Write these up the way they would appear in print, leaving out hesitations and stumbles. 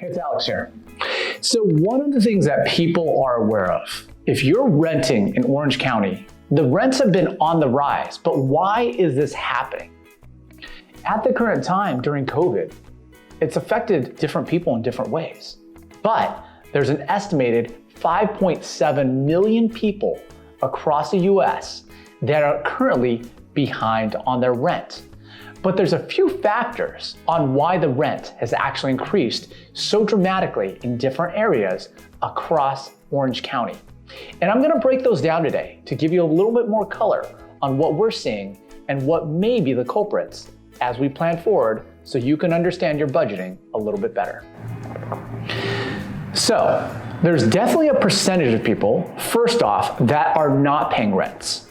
It's Alex here. So one of the things that people are aware of, if you're renting in Orange County, the rents have been on the rise, but why is this happening? At the current time during COVID, it's affected different people in different ways, but there's an estimated 5.7 million people across the US that are currently behind on their rent. But there's a few factors on why the rent has actually increased so dramatically in different areas across Orange County. And I'm gonna break those down today to give you a little bit more color on what we're seeing and what may be the culprits as we plan forward so you can understand your budgeting a little bit better. So there's definitely a percentage of people, first off, that are not paying rents.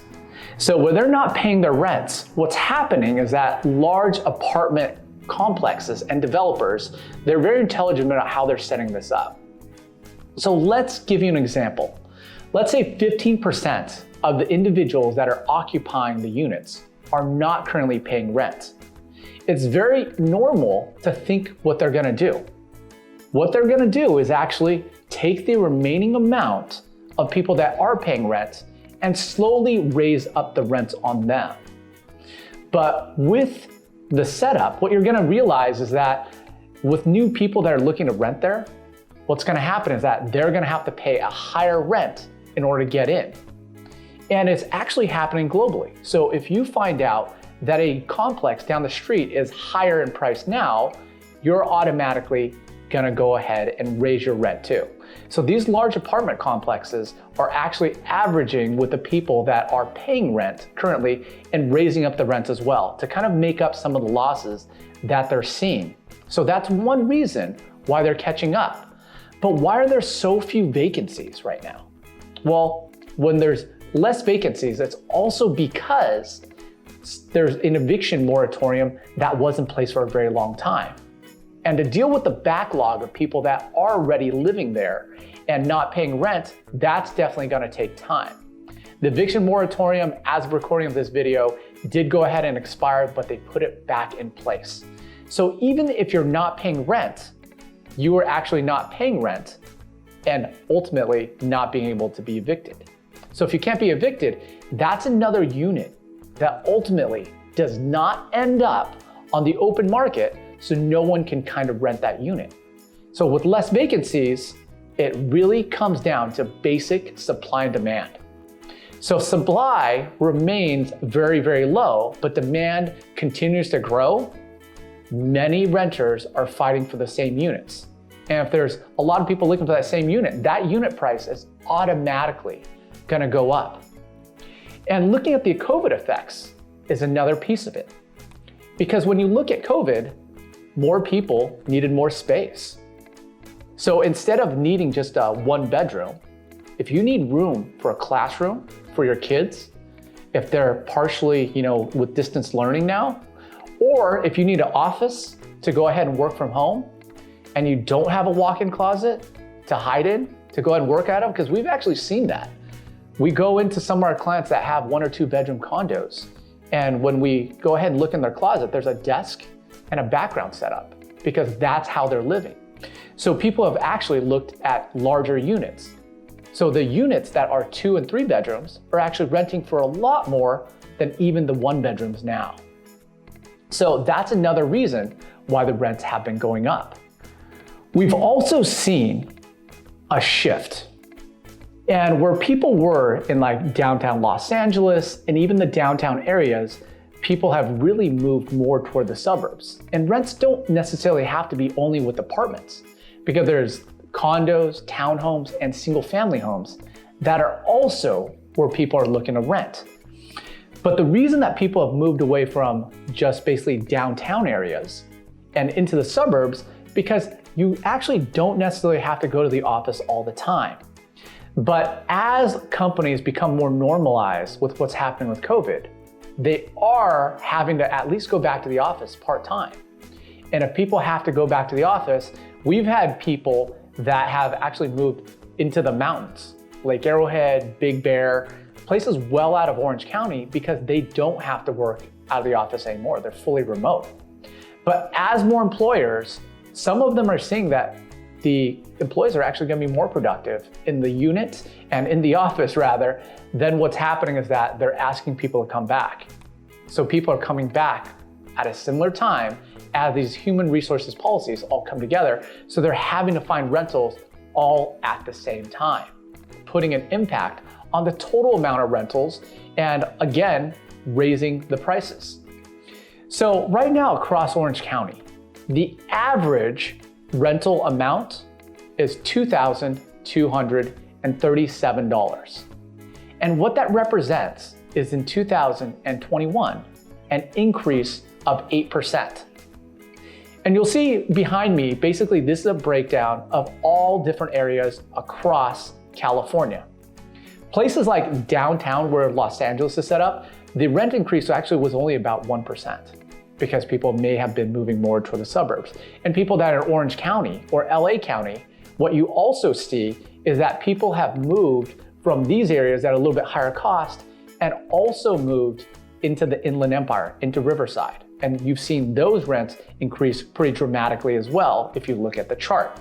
So when they're not paying their rents, what's happening is that large apartment complexes and developers, they're very intelligent about how they're setting this up. So let's give you an example. Let's say 15% of the individuals that are occupying the units are not currently paying rent. It's very normal to think what they're gonna do. What they're gonna do is actually take the remaining amount of people that are paying rent and slowly raise up the rents on them. But with the setup, what you're gonna realize is that with new people that are looking to rent there, what's gonna happen is that they're gonna have to pay a higher rent in order to get in. And it's actually happening globally. So if you find out that a complex down the street is higher in price now, you're automatically gonna go ahead and raise your rent too. So these large apartment complexes are actually averaging with the people that are paying rent currently and raising up the rents as well to kind of make up some of the losses that they're seeing. So that's one reason why they're catching up. But why are there so few vacancies right now? Well, when there's less vacancies, it's also because there's an eviction moratorium that was in place for a very long time. And to deal with the backlog of people that are already living there and not paying rent, that's definitely gonna take time. The eviction moratorium, as of recording of this video, did go ahead and expire, but they put it back in place. So even if you're not paying rent, you are actually not paying rent and ultimately not being able to be evicted. So if you can't be evicted, that's another unit that ultimately does not end up on the open market, so no one can kind of rent that unit. So with less vacancies, it really comes down to basic supply and demand. So supply remains very, very low, but demand continues to grow. Many renters are fighting for the same units. And if there's a lot of people looking for that unit price is automatically gonna go up. And looking at the COVID effects is another piece of it. Because when you look at COVID, more people needed more space. So instead of needing just a one bedroom, if you need room for a classroom for your kids, if they're partially, with distance learning now, or if you need an office to go ahead and work from home and you don't have a walk-in closet to hide in, to go ahead and work out of, because we've actually seen that. We go into some of our clients that have 1 or 2 bedroom condos, and when we go ahead and look in their closet, there's a desk and a background setup because that's how they're living. So people have actually looked at larger units. So the units that are 2 and 3 bedrooms are actually renting for a lot more than even the 1 bedrooms now. So that's another reason why the rents have been going up. We've also seen a shift. And where people were in like downtown Los Angeles and even the downtown areas, people have really moved more toward the suburbs. And rents don't necessarily have to be only with apartments, because there's condos, townhomes, and single family homes that are also where people are looking to rent. But the reason that people have moved away from just basically downtown areas and into the suburbs, because you actually don't necessarily have to go to the office all the time. But as companies become more normalized with what's happening with COVID, they are having to at least go back to the office part-time. And if people have to go back to the office, we've had people that have actually moved into the mountains, Lake Arrowhead, Big Bear, places well out of Orange County, because they don't have to work out of the office anymore. They're fully remote. But as more employers, some of them are seeing that the employees are actually going to be more productive in the unit and in the office rather, then what's happening is that they're asking people to come back. So people are coming back at a similar time as these human resources policies all come together. So they're having to find rentals all at the same time, putting an impact on the total amount of rentals and again, raising the prices. So right now across Orange County, the average rental amount is $2,237. And what that represents is in 2021, an increase of 8%. And you'll see behind me, basically this is a breakdown of all different areas across California. Places like downtown where Los Angeles is set up, the rent increase actually was only about 1% because people may have been moving more toward the suburbs. And people that are in Orange County or LA County, what you also see is that people have moved from these areas at a little bit higher cost and also moved into the Inland Empire, into Riverside. And you've seen those rents increase pretty dramatically as well if you look at the chart.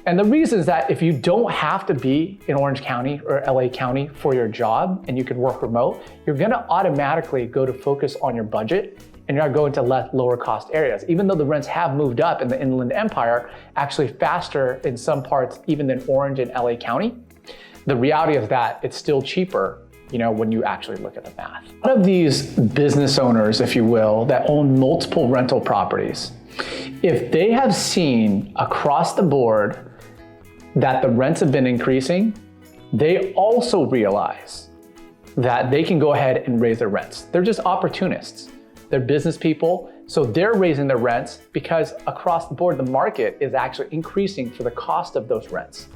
And the reason is that if you don't have to be in Orange County or LA County for your job and you can work remote, you're gonna automatically go to focus on your budget and you're going to lower cost areas. Even though the rents have moved up in the Inland Empire, actually faster in some parts even than Orange and LA County, the reality is that it's still cheaper when you actually look at the math. One of these business owners, if you will, that own multiple rental properties, if they have seen across the board that the rents have been increasing, they also realize that they can go ahead and raise their rents. They're just opportunists. They're business people, so they're raising their rents because across the board, the market is actually increasing for the cost of those rents.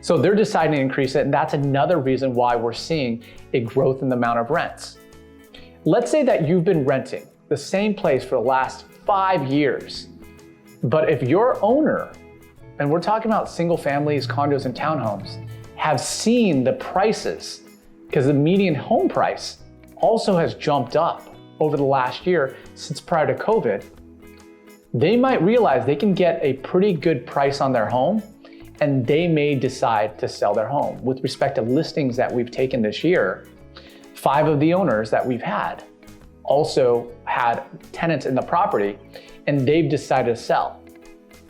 So they're deciding to increase it, and that's another reason why we're seeing a growth in the amount of rents. Let's say that you've been renting the same place for the last 5 years, but if your owner, and we're talking about single families, condos, and townhomes, have seen the prices, because the median home price also has jumped up over the last year since prior to COVID, they might realize they can get a pretty good price on their home and they may decide to sell their home. With respect to listings that we've taken this year, 5 of the owners that we've had also had tenants in the property and they've decided to sell.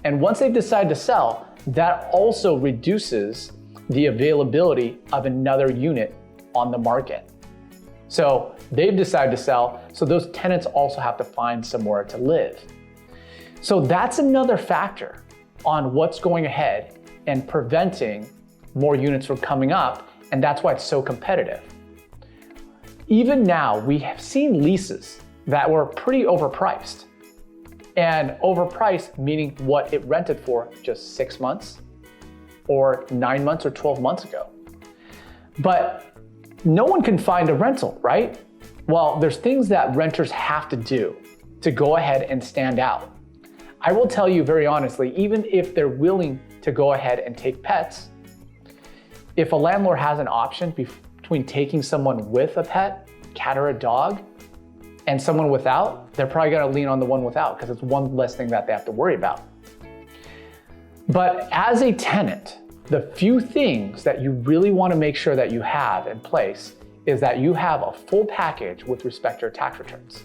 And once they've decided to sell, that also reduces the availability of another unit on the market. So they've decided to sell, so those tenants also have to find somewhere to live. So that's another factor on what's going ahead and preventing more units from coming up, and that's why it's so competitive. Even now, we have seen leases that were pretty overpriced. And overpriced meaning what it rented for just 6 months or 9 months or 12 months ago. But no one can find a rental, right? Well, there's things that renters have to do to go ahead and stand out. I will tell you very honestly, even if they're willing to go ahead and take pets, if a landlord has an option between taking someone with a pet, cat or a dog, and someone without, they're probably gonna lean on the one without because it's one less thing that they have to worry about. But as a tenant, the few things that you really wanna make sure that you have in place is that you have a full package with respect to your tax returns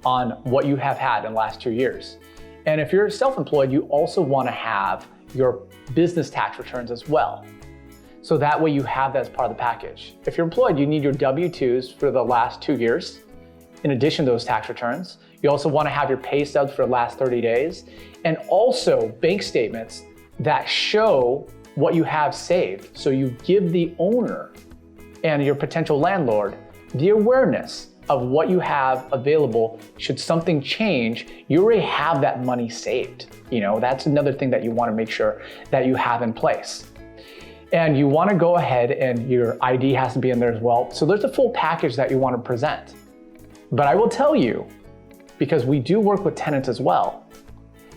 on what you have had in the last 2 years. And if you're self-employed, you also wanna have your business tax returns as well. So that way you have that as part of the package. If you're employed, you need your W-2s for the last 2 years, in addition to those tax returns. You also wanna have your pay stubs for the last 30 days, and also bank statements that show what you have saved. So you give the owner and your potential landlord the awareness of what you have available. Should something change, you already have that money saved. That's another thing that you wanna make sure that you have in place. And you wanna go ahead and your ID has to be in there as well. So there's a full package that you wanna present. But I will tell you, because we do work with tenants as well,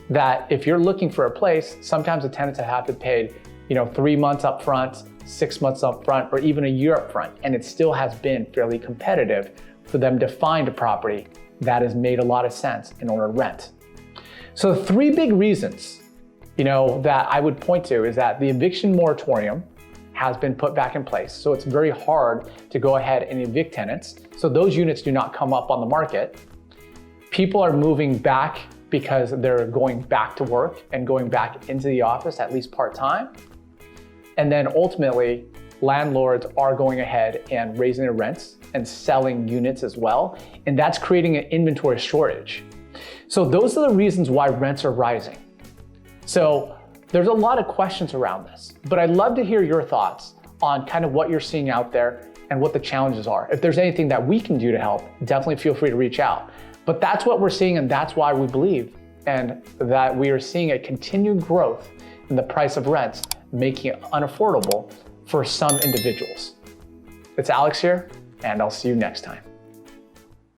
that if you're looking for a place, sometimes the tenants have to pay 3 months up front, 6 months up front, or even a year up front. And it still has been fairly competitive for them to find a property that has made a lot of sense in order to rent. So 3 big reasons that I would point to is that the eviction moratorium has been put back in place. So it's very hard to go ahead and evict tenants. So those units do not come up on the market. People are moving back because they're going back to work and going back into the office, at least part-time. And then ultimately, landlords are going ahead and raising their rents and selling units as well. And that's creating an inventory shortage. So those are the reasons why rents are rising. So there's a lot of questions around this, but I'd love to hear your thoughts on kind of what you're seeing out there and what the challenges are. If there's anything that we can do to help, definitely feel free to reach out. But that's what we're seeing, and that's why we believe and that we are seeing a continued growth in the price of rents, making it unaffordable for some individuals. It's Alex here, and I'll see you next time.